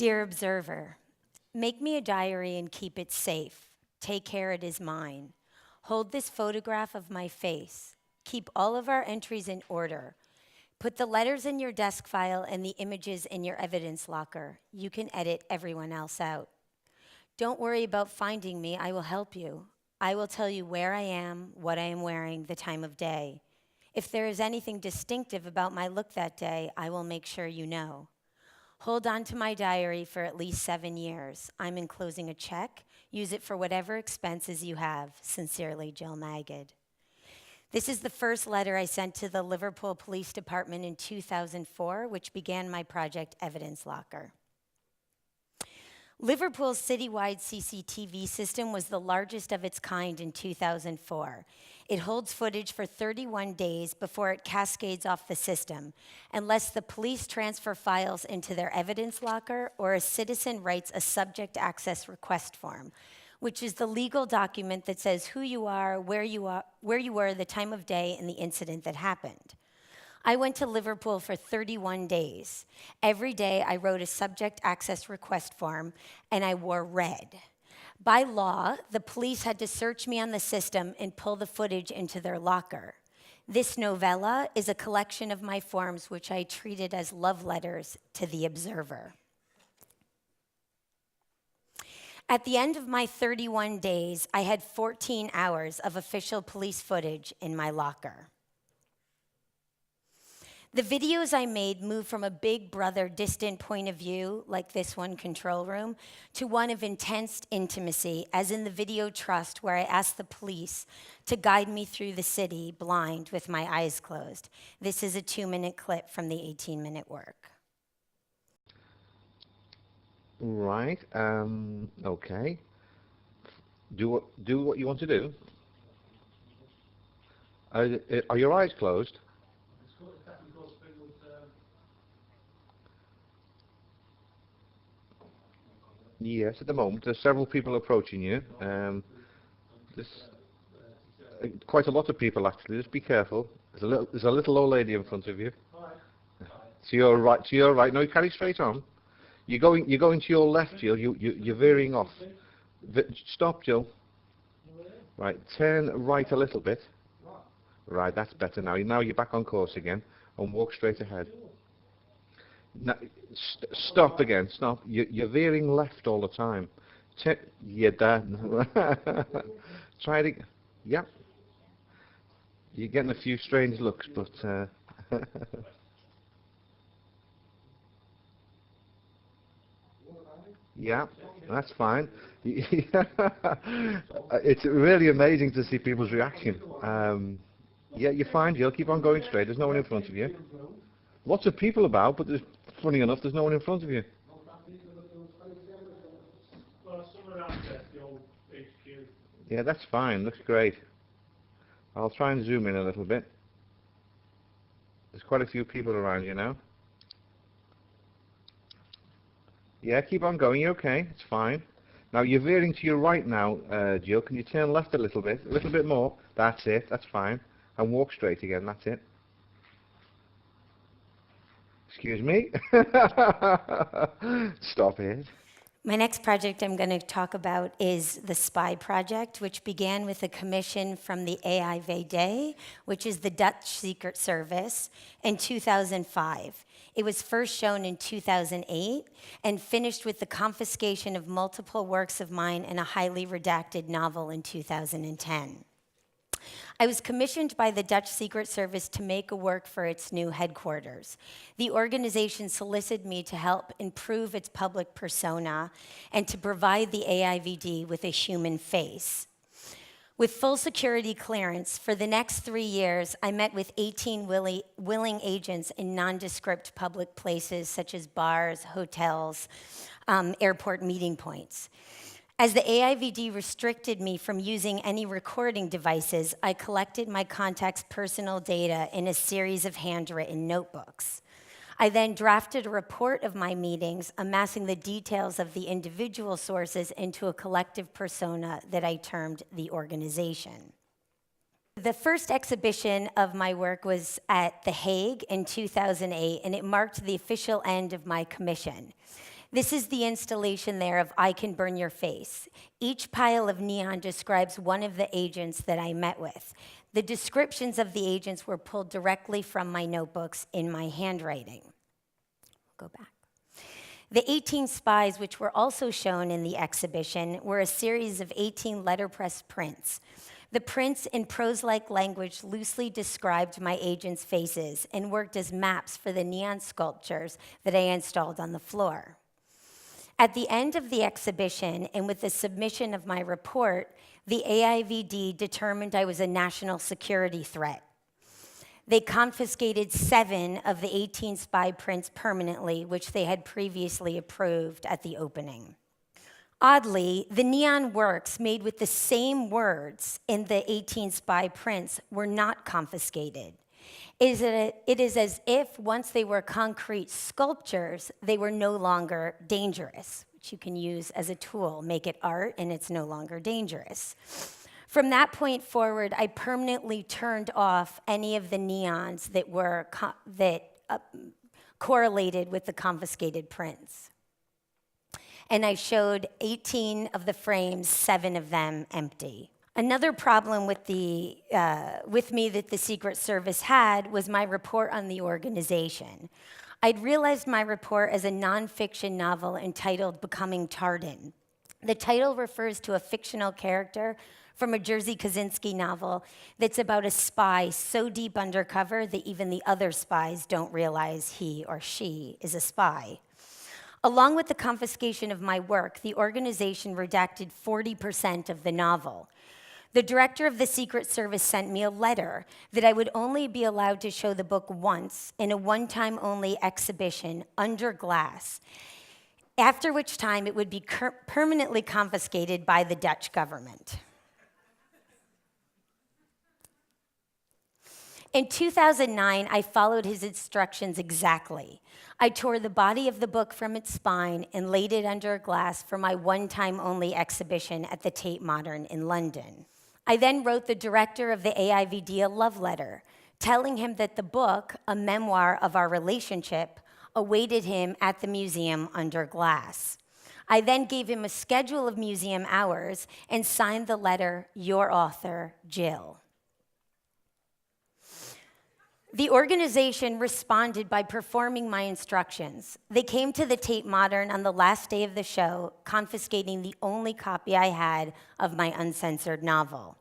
Dear Observer, make me a diary and keep it safe. Take care, it is mine. Hold this photograph of my face. Keep all of our entries in order. Put the letters in your desk file and the images in your evidence locker. You can edit everyone else out. Don't worry about finding me, I will help you. I will tell you where I am, what I am wearing, the time of day. If there is anything distinctive about my look that day, I will make sure you know. Hold on to my diary for at least 7 years. I'm enclosing a check. Use it for whatever expenses you have. Sincerely, Jill Magid. This is the first letter I sent to the Liverpool Police Department in 2004, which began my project Evidence Locker. Liverpool's citywide CCTV system was the largest of its kind in 2004. It holds footage for 31 days before it cascades off the system, unless the police transfer files into their evidence locker or a citizen writes a subject access request form, which is the legal document that says who you are, where you were, the time of day, and the incident that happened. I went to Liverpool for 31 days. Every day I wrote a subject access request form and I wore red. By law, the police had to search me on the system and pull the footage into their locker. This novella is a collection of my forms which I treated as love letters to the observer. At the end of my 31 days, I had 14 hours of official police footage in my locker. The videos I made moved from a big brother distant point of view, like this one control room, to one of intense intimacy, as in the video Trust, where I asked the police to guide me through the city blind with my eyes closed. This is a 2-minute clip from the 18-minute work. Right, okay. Do what you want to do. Are your eyes closed? Yes, at the moment. There's several people approaching you. There's quite a lot of people, actually. Just be careful. There's a little old lady in front of you. To your right. No, you carry straight on. You're going to your left, Jill. You're veering off. Stop, Jill. Right, turn right a little bit. Right, that's better now. Now you're back on course again, and walk straight ahead. Now, stop again. Stop. You're veering left all the time. You're done. Try it again. Yep. You're getting a few strange looks, but yeah, that's fine. It's really amazing to see people's reaction. Yeah, you're fine, Jill. Keep on going straight. There's no one in front of you. Lots of people about, but funny enough, there's no one in front of you. Yeah, that's fine. Looks great. I'll try and zoom in a little bit. There's quite a few people around you now. Yeah, keep on going. You're okay. It's fine. Now, you're veering to your right now, Jill. Can you turn left a little bit? A little bit more. That's it. That's fine. And walk straight again. That's it. Excuse me? Stop it. My next project I'm going to talk about is the Spy Project, which began with a commission from the AIVD, which is the Dutch Secret Service, in 2005. It was first shown in 2008 and finished with the confiscation of multiple works of mine and a highly redacted novel in 2010. I was commissioned by the Dutch Secret Service to make a work for its new headquarters. The organization solicited me to help improve its public persona and to provide the AIVD with a human face. With full security clearance, for the next 3 years, I met with 18 willing agents in nondescript public places such as bars, hotels, airport meeting points. As the AIVD restricted me from using any recording devices, I collected my contacts' personal data in a series of handwritten notebooks. I then drafted a report of my meetings, amassing the details of the individual sources into a collective persona that I termed the organization. The first exhibition of my work was at The Hague in 2008, and it marked the official end of my commission. This is the installation there of I Can Burn Your Face. Each pile of neon describes one of the agents that I met with. The descriptions of the agents were pulled directly from my notebooks in my handwriting. Go back. The 18 spies, which were also shown in the exhibition, were a series of 18 letterpress prints. The prints in prose-like language loosely described my agents' faces and worked as maps for the neon sculptures that I installed on the floor. At the end of the exhibition, and with the submission of my report, the AIVD determined I was a national security threat. They confiscated 7 of the 18 spy prints permanently, which they had previously approved at the opening. Oddly, the neon works made with the same words in the 18 spy prints were not confiscated. It is as if once they were concrete sculptures, they were no longer dangerous, which you can use as a tool, make it art, and it's no longer dangerous. From that point forward, I permanently turned off any of the neons that were correlated with the confiscated prints. And I showed 18 of the frames, 7 of them empty. Another problem with me that the Secret Service had was my report on the organization. I'd realized my report as a nonfiction novel entitled Becoming Tardan. The title refers to a fictional character from a Jerzy Kosinski novel that's about a spy so deep undercover that even the other spies don't realize he or she is a spy. Along with the confiscation of my work, the organization redacted 40% of the novel. The director of the Secret Service sent me a letter that I would only be allowed to show the book once in a one-time only exhibition under glass, after which time it would be permanently confiscated by the Dutch government. In 2009, I followed his instructions exactly. I tore the body of the book from its spine and laid it under a glass for my one-time only exhibition at the Tate Modern in London. I then wrote the director of the AIVD a love letter, telling him that the book, a memoir of our relationship, awaited him at the museum under glass. I then gave him a schedule of museum hours and signed the letter, "Your author, Jill." The organization responded by performing my instructions. They came to the Tate Modern on the last day of the show, confiscating the only copy I had of my uncensored novel.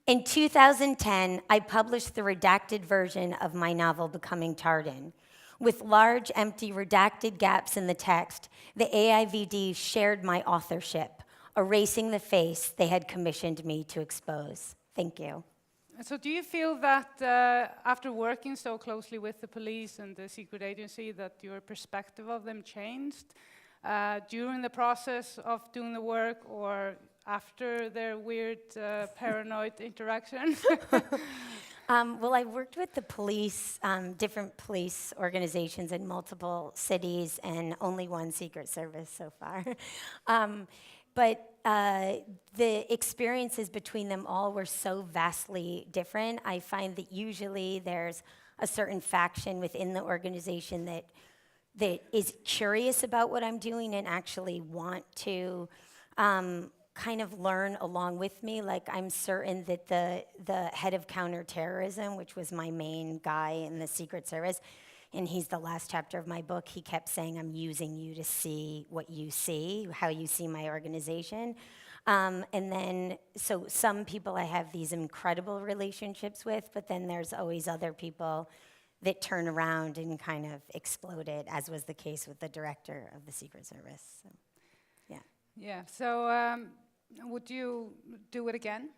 In 2010, I published the redacted version of my novel, Becoming Tardan. With large, empty, redacted gaps in the text, the AIVD shared my authorship, erasing the face they had commissioned me to expose. Thank you. So do you feel that after working so closely with the police and the secret agency that your perspective of them changed during the process of doing the work or after their weird paranoid interaction? Well, I've worked with the police, different police organizations in multiple cities and only one Secret Service so far. But the experiences between them all were so vastly different. I find that usually there's a certain faction within the organization that is curious about what I'm doing and actually want to kind of learn along with me. Like, I'm certain that the head of counterterrorism, which was my main guy in the Secret Service, and he's the last chapter of my book, he kept saying, "I'm using you to see what you see, how you see my organization." And then, so some people I have these incredible relationships with, but then there's always other people that turn around and kind of exploded, as was the case with the director of the Secret Service. So, yeah. Yeah, so would you do it again?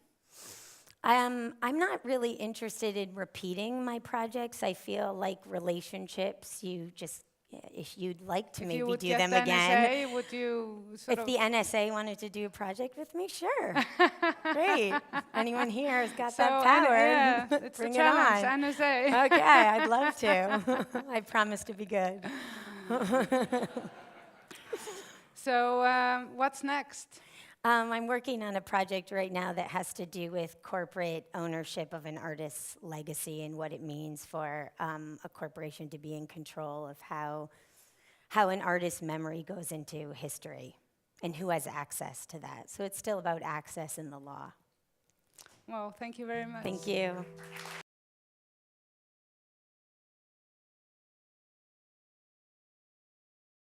I'm not really interested in repeating my projects. I feel like relationships, if you'd like to maybe do them again. NSA, would you If the NSA wanted to do a project with me, sure. Great. Anyone here has got that power. Yeah, it's Bring a challenge, it on. NSA. Okay, I'd love to. I promise to be good. So what's next? I'm working on a project right now that has to do with corporate ownership of an artist's legacy and what it means for a corporation to be in control of how an artist's memory goes into history and who has access to that. So it's still about access in the law. Well, thank you very much. Thank you.